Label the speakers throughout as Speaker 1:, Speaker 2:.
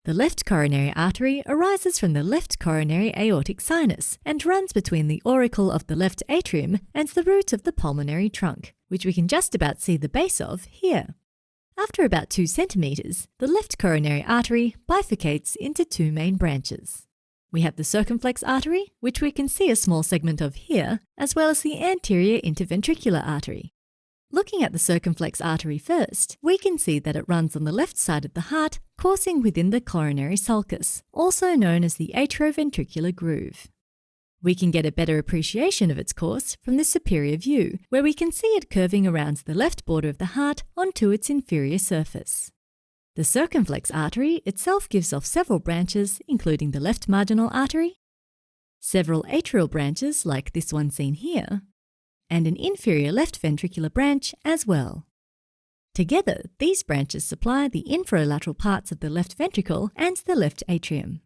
Speaker 1: The left coronary artery arises from the left coronary aortic sinus and runs between the auricle of the left atrium and the root of the pulmonary trunk, which we can just about see the base of here. After about 2 centimeters, the left coronary artery bifurcates into 2 main branches. We have the circumflex artery, which we can see a small segment of here, as well as the anterior interventricular artery. Looking at the circumflex artery first, we can see that it runs on the left side of the heart, coursing within the coronary sulcus, also known as the atrioventricular groove. We can get a better appreciation of its course from the superior view, where we can see it curving around the left border of the heart onto its inferior surface. The circumflex artery itself gives off several branches, including the left marginal artery, several atrial branches like this one seen here, and an inferior left ventricular branch as well. Together, these branches supply the infralateral parts of the left ventricle and the left atrium.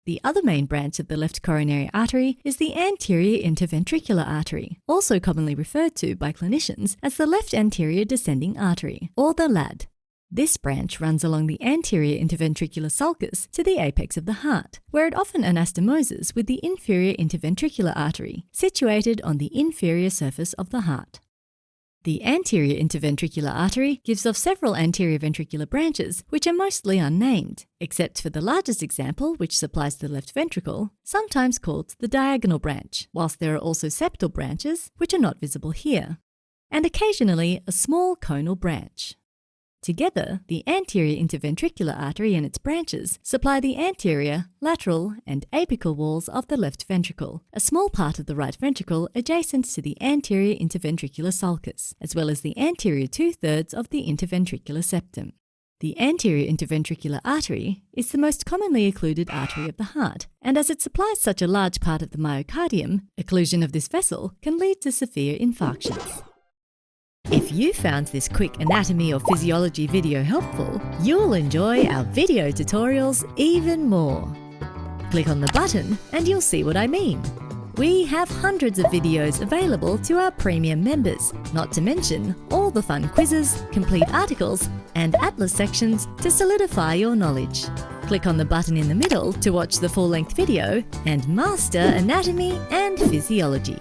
Speaker 1: The other main branch of the left coronary artery is the anterior interventricular artery, also commonly referred to by clinicians as the left anterior descending artery, or the LAD. This branch runs along the anterior interventricular sulcus to the apex of the heart, where it often anastomoses with the inferior interventricular artery, situated on the inferior surface of the heart. The anterior interventricular artery gives off several anterior ventricular branches, which are mostly unnamed, except for the largest example, which supplies the left ventricle, sometimes called the diagonal branch, whilst there are also septal branches, which are not visible here, and occasionally a small conal branch. Together, the anterior interventricular artery and its branches supply the anterior, lateral, and apical walls of the left ventricle, a small part of the right ventricle adjacent to the anterior interventricular sulcus, as well as the anterior 2/3 of the interventricular septum. The anterior interventricular artery is the most commonly occluded artery of the heart, and as it supplies such a large part of the myocardium, occlusion of this vessel can lead to severe infarctions. If you found this quick anatomy or physiology video helpful, you'll enjoy our video tutorials even more. Click on the button and you'll see what I mean. We have hundreds of videos available to our premium members, not to mention all the fun quizzes, complete articles, and atlas sections to solidify your knowledge. Click on the button in the middle to watch the full-length video and master anatomy and physiology.